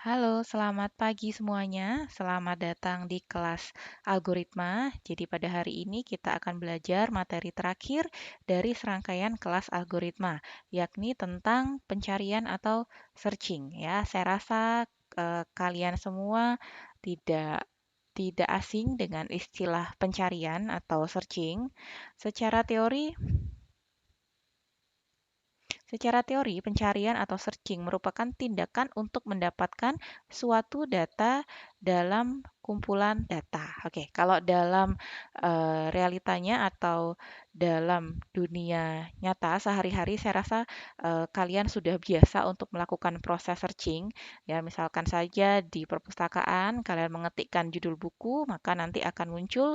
Halo, selamat pagi semuanya. Selamat datang di kelas algoritma. Jadi pada hari ini kita akan belajar materi terakhir dari serangkaian kelas algoritma, yakni tentang pencarian atau searching ya. Saya rasa kalian semua tidak tidak asing dengan istilah pencarian atau searching. Secara teori, Secara teori, pencarian atau searching merupakan tindakan untuk mendapatkan suatu data dalam kumpulan data. Oke, kalau dalam realitanya atau dalam dunia nyata sehari-hari, saya rasa kalian sudah biasa untuk melakukan proses searching. Ya, misalkan saja di perpustakaan kalian mengetikkan judul buku, maka nanti akan muncul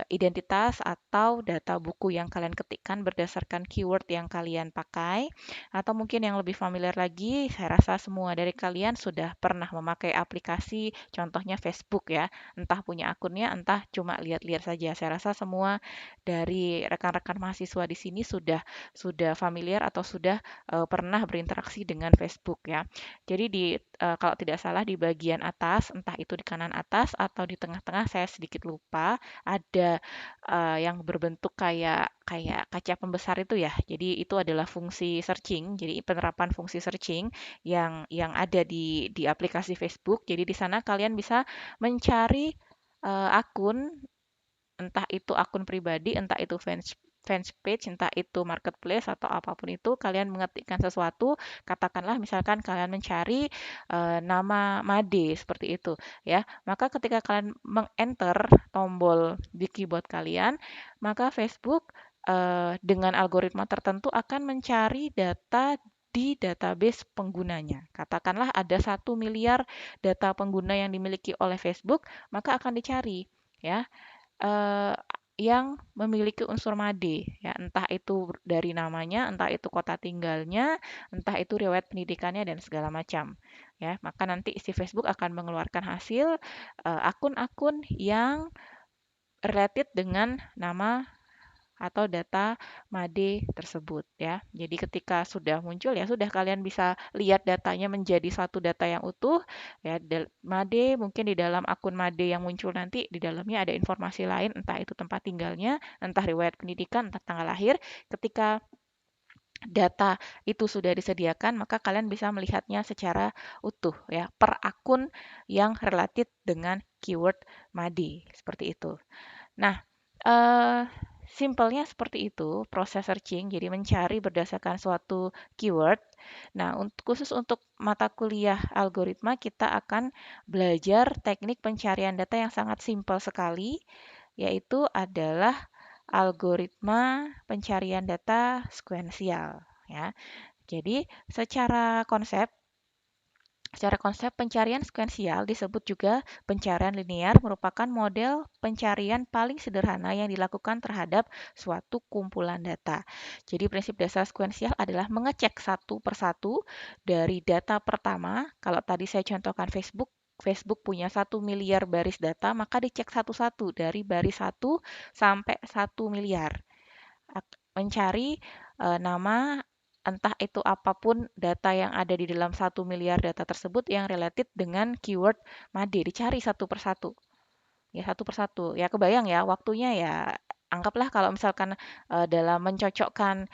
identitas atau data buku yang kalian ketikkan berdasarkan keyword yang kalian pakai. Atau mungkin yang lebih familiar lagi, saya rasa semua dari kalian sudah pernah memakai aplikasi, contohnya Facebook ya. Entah punya akunnya, entah cuma lihat-lihat saja. Saya rasa semua dari rekan-rekan mahasiswa di sini sudah familiar atau sudah pernah berinteraksi dengan Facebook ya. Jadi kalau tidak salah di bagian atas, entah itu di kanan atas atau di tengah-tengah, saya sedikit lupa, ada yang berbentuk kayak kayak kaca pembesar itu ya. Jadi itu adalah fungsi searching. Jadi penerapan fungsi searching yang ada di aplikasi Facebook. Jadi di sana kalian bisa mencari akun, entah itu akun pribadi, entah itu fans page, entah itu marketplace atau apapun itu, kalian mengetikkan sesuatu, katakanlah misalkan kalian mencari nama Made seperti itu ya. Maka ketika kalian meng-enter tombol di keyboard kalian, maka Facebook dengan algoritma tertentu akan mencari data di database penggunanya. Katakanlah ada 1 miliar data pengguna yang dimiliki oleh Facebook, maka akan dicari ya eee, yang memiliki unsur MADE ya, entah itu dari namanya, entah itu kota tinggalnya, entah itu riwayat pendidikannya dan segala macam, ya. Maka nanti si Facebook akan mengeluarkan hasil, akun-akun yang related dengan nama atau data MADE tersebut ya. Jadi ketika sudah muncul ya sudah kalian bisa lihat datanya menjadi satu data yang utuh ya. MADE mungkin di dalam akun MADE yang muncul nanti di dalamnya ada informasi lain, entah itu tempat tinggalnya, entah riwayat pendidikan, entah tanggal lahir. Ketika data itu sudah disediakan, maka kalian bisa melihatnya secara utuh ya per akun yang related dengan keyword MADE seperti itu. Nah, simpelnya seperti itu proses searching, jadi mencari berdasarkan suatu keyword. Nah, khusus untuk mata kuliah algoritma, kita akan belajar teknik pencarian data yang sangat simpel sekali, yaitu adalah algoritma pencarian data sekuensial, ya. Jadi, secara konsep pencarian sekuensial disebut juga pencarian linear merupakan model pencarian paling sederhana yang dilakukan terhadap suatu kumpulan data. Jadi prinsip dasar sekuensial adalah mengecek satu persatu dari data pertama. Kalau tadi saya contohkan Facebook, Facebook punya 1 miliar baris data, maka dicek satu-satu dari baris 1 sampai 1 miliar. Mencari nama, entah itu apapun data yang ada di dalam 1 miliar data tersebut yang related dengan keyword MADE, dicari satu persatu. Ya, satu persatu. Ya, kebayang ya, waktunya ya, anggaplah kalau misalkan dalam mencocokkan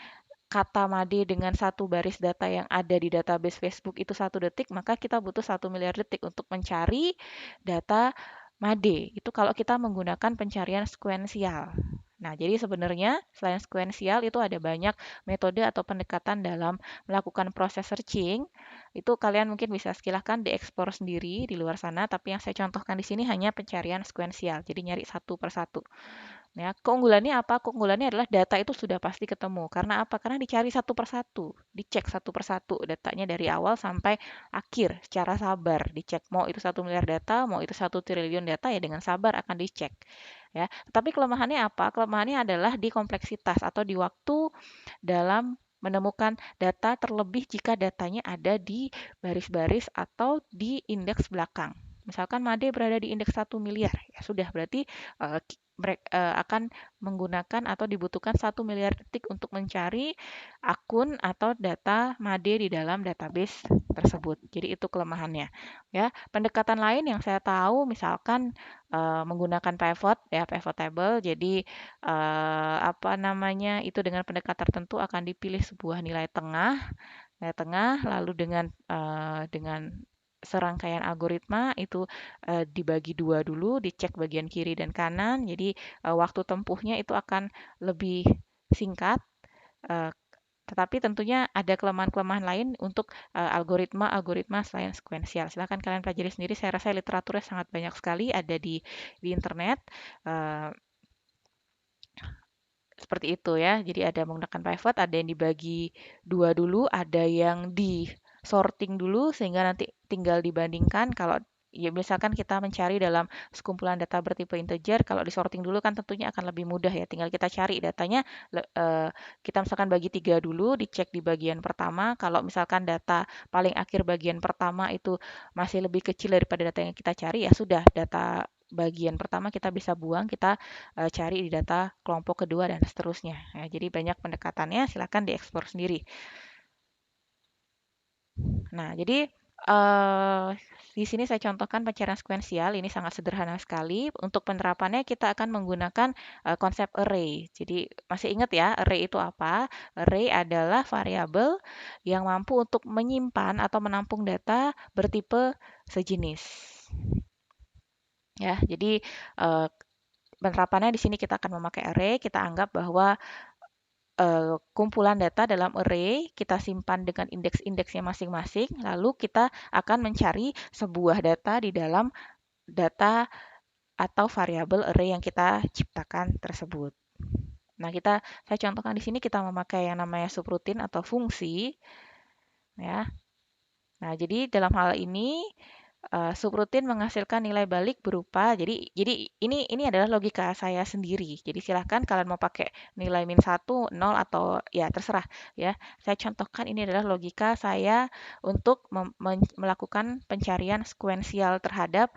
kata MADE dengan satu baris data yang ada di database Facebook itu 1 detik, maka kita butuh 1 miliar detik untuk mencari data MADE. Itu kalau kita menggunakan pencarian sekuensial. Nah, jadi sebenarnya selain sekuensial itu ada banyak metode atau pendekatan dalam melakukan proses searching. Itu kalian mungkin bisa silahkan dieksplor sendiri di luar sana, tapi yang saya contohkan di sini hanya pencarian sekuensial. Jadi nyari satu persatu. Ya, keunggulannya apa? Keunggulannya adalah data itu sudah pasti ketemu. Karena apa? Karena dicari satu persatu, dicek satu persatu datanya dari awal sampai akhir secara sabar dicek. Mau itu 1 miliar data, mau itu 1 triliun data ya dengan sabar akan dicek. Ya, tapi kelemahannya apa? Kelemahannya adalah di kompleksitas atau di waktu dalam menemukan data terlebih jika datanya ada di baris-baris atau di indeks belakang. Misalkan Made berada di indeks 1 miliar, ya sudah berarti mereka akan menggunakan atau dibutuhkan 1 miliar detik untuk mencari akun atau data Made di dalam database tersebut. Jadi itu kelemahannya. Ya, pendekatan lain yang saya tahu misalkan menggunakan pivot ya, pivot table. Jadi apa namanya? Itu dengan pendekatan tertentu akan dipilih sebuah nilai tengah lalu dengan serangkaian algoritma itu dibagi dua dulu, dicek bagian kiri dan kanan. Jadi waktu tempuhnya itu akan lebih singkat. eh, tetapi tentunya ada kelemahan-kelemahan lain untuk algoritma-algoritma selain sekuensial. Silahkan kalian pelajari sendiri. Saya rasa literaturnya sangat banyak sekali ada di internet. Eh, Seperti itu ya. Jadi ada menggunakan pivot, ada yang dibagi dua dulu, ada yang di sorting dulu sehingga nanti tinggal dibandingkan. Kalau ya misalkan kita mencari dalam sekumpulan data bertipe integer, kalau di sorting dulu kan tentunya akan lebih mudah ya. Tinggal kita cari datanya, kita misalkan bagi tiga dulu, dicek di bagian pertama. Kalau misalkan data paling akhir bagian pertama itu masih lebih kecil daripada data yang kita cari, ya sudah data bagian pertama kita bisa buang, kita cari di data kelompok kedua dan seterusnya. Ya, jadi banyak pendekatannya, silakan dieksplor sendiri. Nah, jadi eh, di sini saya contohkan pencarian sekuensial, ini sangat sederhana sekali. Untuk penerapannya kita akan menggunakan konsep array. Jadi masih ingat ya, array itu apa? Array adalah variabel yang mampu untuk menyimpan atau menampung data bertipe sejenis. Ya, jadi eh, penerapannya di sini kita akan memakai array. Kita anggap bahwa kumpulan data dalam array kita simpan dengan indeks-indeksnya masing-masing, lalu kita akan mencari sebuah data di dalam data atau variabel array yang kita ciptakan tersebut. Nah, saya contohkan di sini kita memakai yang namanya subroutine atau fungsi, ya. Nah, jadi dalam hal ini subrutin menghasilkan nilai balik berupa jadi ini adalah logika saya sendiri. Jadi silahkan kalian mau pakai nilai min 1, 0 atau ya terserah ya. Saya contohkan ini adalah logika saya untuk melakukan pencarian sekuensial terhadap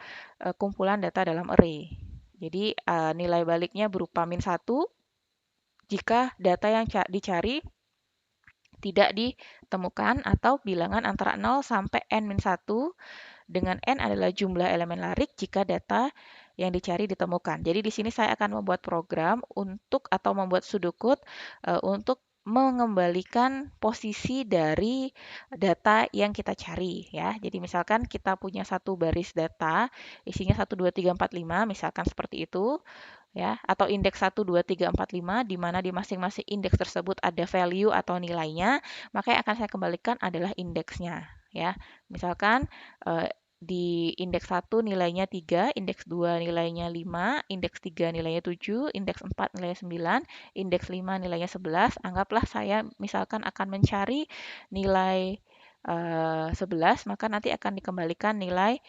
kumpulan data dalam array. Jadi nilai baliknya berupa min 1 jika data yang dicari tidak ditemukan atau bilangan antara 0 sampai n-1 dengan n adalah jumlah elemen larik jika data yang dicari ditemukan. Jadi di sini saya akan membuat program untuk atau membuat pseudocode untuk mengembalikan posisi dari data yang kita cari ya. Jadi misalkan kita punya satu baris data isinya 1 2 3 4 5 misalkan seperti itu ya, atau indeks 1 2 3 4 5 di mana di masing-masing indeks tersebut ada value atau nilainya, maka yang akan saya kembalikan adalah indeksnya ya. Misalkan di indeks 1 nilainya 3, indeks 2 nilainya 5, indeks 3 nilainya 7, indeks 4 nilainya 9, indeks 5 nilainya 11. Anggaplah saya misalkan akan mencari nilai 11, maka nanti akan dikembalikan nilai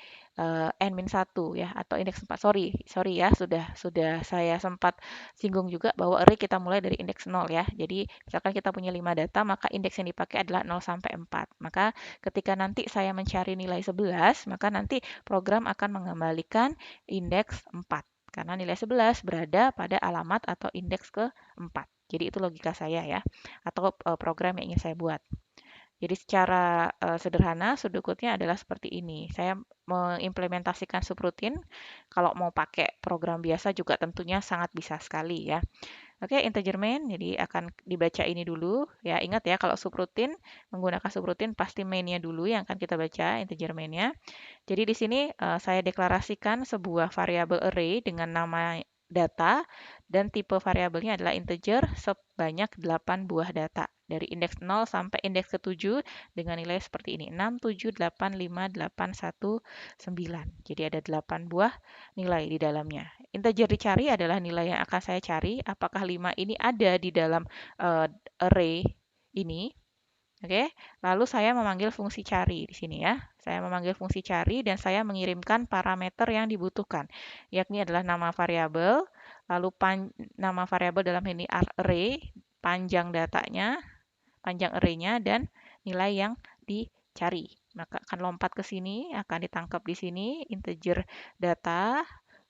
n-1 ya atau indeks 4. Sorry, sorry ya, sudah saya sempat singgung juga bahwa array kita mulai dari indeks 0 ya. Jadi misalkan kita punya 5 data, maka indeks yang dipakai adalah 0 sampai 4. Maka ketika nanti saya mencari nilai 11, maka nanti program akan mengembalikan indeks 4 karena nilai 11 berada pada alamat atau indeks ke-4. Jadi itu logika saya ya, atau program yang ingin saya buat. Jadi secara sederhana pseudocode-nya adalah seperti ini. Saya mengimplementasikan subroutine. Kalau mau pakai program biasa juga tentunya sangat bisa sekali ya. Oke, integer main. Jadi akan dibaca ini dulu. Ya, ingat ya kalau subroutine menggunakan subroutine pasti mainnya dulu yang akan kita baca integer mainnya. Jadi di sini saya deklarasikan sebuah variabel array dengan nama data dan tipe variabelnya adalah integer sebanyak 8 buah data dari indeks 0 sampai indeks ke-7 dengan nilai seperti ini 6, 7, 8, 5, 8, 1, 9. Jadi ada 8 buah nilai di dalamnya. Integer dicari adalah nilai yang akan saya cari apakah 5 ini ada di dalam array ini. Oke, lalu saya memanggil fungsi cari di sini ya. Saya memanggil fungsi cari dan saya mengirimkan parameter yang dibutuhkan, yakni adalah nama variabel, lalu nama variabel dalam ini array, panjang datanya, panjang arraynya dan nilai yang dicari. cari. Maka akan lompat ke sini, akan ditangkap di sini integer data,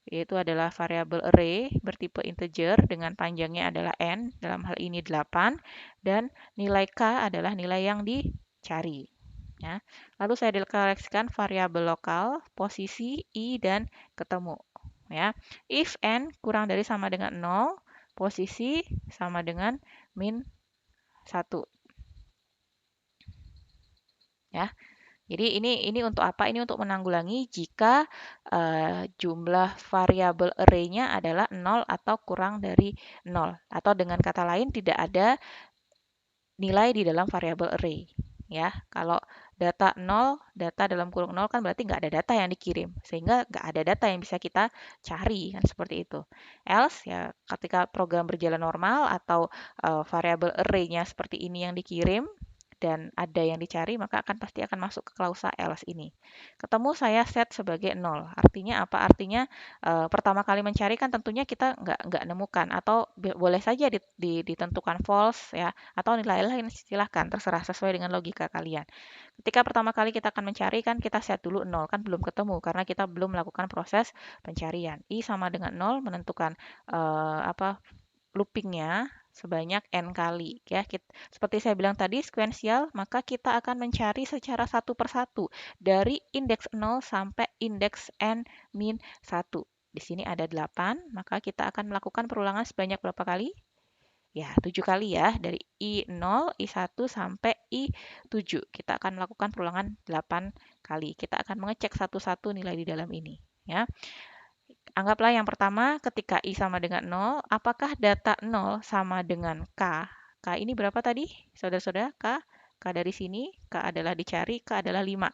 yaitu adalah variabel array bertipe integer dengan panjangnya adalah n, dalam hal ini 8, dan nilai k adalah nilai yang dicari. Ya. Lalu saya deklarasikan variabel lokal, posisi, i, dan ketemu. Ya. If n kurang dari sama dengan 0, posisi sama dengan min 1. Ya. Jadi ini untuk apa? Ini untuk menanggulangi jika jumlah variabel array-nya adalah 0 atau kurang dari 0. Atau dengan kata lain tidak ada nilai di dalam variabel array. Ya, kalau data 0, data dalam kurung 0 kan berarti nggak ada data yang dikirim. Sehingga nggak ada data yang bisa kita cari, kan seperti itu. Else, ya ketika program berjalan normal atau variabel array-nya seperti ini yang dikirim, dan ada yang dicari, maka pasti akan masuk ke klausa else ini. Ketemu saya set sebagai 0. Artinya apa? Artinya pertama kali mencari kan tentunya kita nggak nemukan, atau boleh saja ditentukan false ya, atau nilai lain, silahkan terserah sesuai dengan logika kalian. Ketika pertama kali kita akan mencari kan kita set dulu 0, kan belum ketemu karena kita belum melakukan proses pencarian. I sama dengan 0 menentukan loopingnya sebanyak n kali ya. Seperti saya bilang tadi sekuensial, maka kita akan mencari secara satu persatu dari indeks 0 sampai indeks n min 1. Di sini ada 8, maka kita akan melakukan perulangan sebanyak berapa kali? Ya, 7 kali ya, dari I0, I1 sampai I7. Kita akan melakukan perulangan 8 kali. Kita akan mengecek satu-satu nilai di dalam ini. Ya. Anggaplah yang pertama ketika I sama dengan 0, apakah data 0 sama dengan K? K ini berapa tadi? Saudara-saudara, K? K dari sini, K adalah dicari, K adalah 5.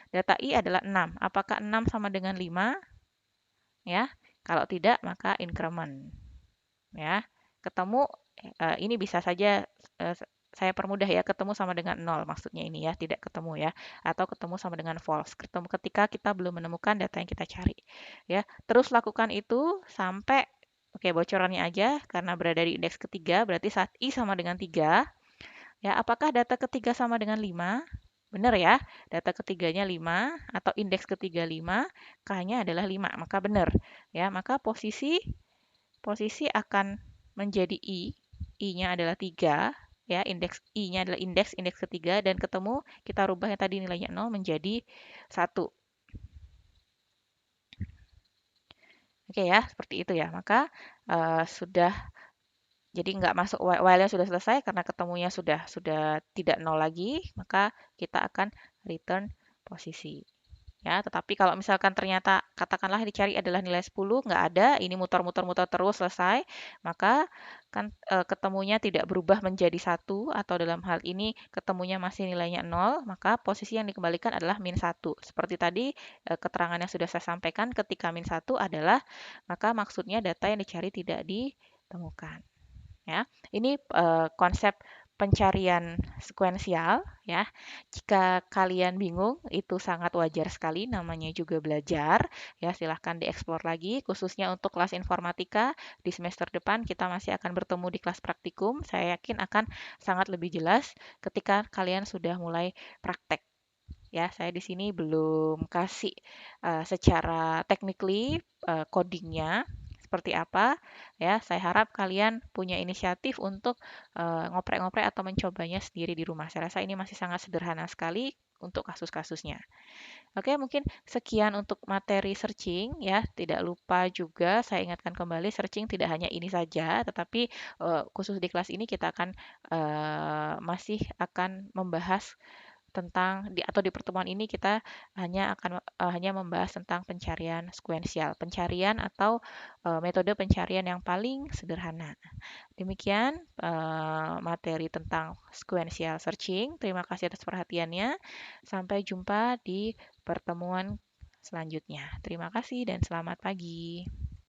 Data I adalah 6. Apakah 6 sama dengan 5? Ya, kalau tidak maka increment. Ya, ketemu ini bisa saja saya permudah ya, ketemu sama dengan 0 maksudnya ini ya, tidak ketemu ya, atau ketemu sama dengan false, ketemu ketika kita belum menemukan data yang kita cari ya. Terus lakukan itu sampai, oke, bocorannya aja karena berada di indeks ketiga, berarti saat I sama dengan 3 ya, apakah data ketiga sama dengan 5? Benar ya, data ketiganya 5 atau indeks ketiga 5, K-nya adalah 5, maka benar ya. Maka posisi akan menjadi I, I-nya adalah 3, ya, indeks I-nya adalah indeks ketiga, dan ketemu, kita rubah yang tadi nilainya 0 menjadi 1. Oke ya, seperti itu ya. Maka sudah, jadi nggak masuk while-nya sudah selesai karena ketemunya sudah tidak 0 lagi, maka kita akan return posisi. Ya, tetapi kalau misalkan ternyata katakanlah dicari adalah nilai 10, nggak ada, ini muter-muter terus selesai, maka kan ketemunya tidak berubah menjadi 1, atau dalam hal ini ketemunya masih nilainya 0, maka posisi yang dikembalikan adalah min 1. Seperti tadi keterangan yang sudah saya sampaikan, ketika min 1 adalah, maka maksudnya data yang dicari tidak ditemukan. Ya, ini konsep pencarian sekuensial ya. Jika kalian bingung, itu sangat wajar sekali, namanya juga belajar ya. Silahkan dieksplor lagi, khususnya untuk kelas informatika di semester depan kita masih akan bertemu di kelas praktikum. Saya yakin akan sangat lebih jelas ketika kalian sudah mulai praktek. Ya, saya di sini belum kasih secara technically codingnya seperti apa ya. Saya harap kalian punya inisiatif untuk ngoprek-ngoprek atau mencobanya sendiri di rumah. Saya rasa ini masih sangat sederhana sekali untuk kasus-kasusnya. Oke, mungkin sekian untuk materi searching ya. Tidak lupa juga saya ingatkan kembali, searching tidak hanya ini saja, tetapi khusus di kelas ini kita akan masih akan membahas tentang atau di pertemuan ini kita hanya membahas tentang pencarian sekuensial, pencarian atau metode pencarian yang paling sederhana. Demikian materi tentang sequential searching. Terima kasih atas perhatiannya. Sampai jumpa di pertemuan selanjutnya. Terima kasih dan selamat pagi.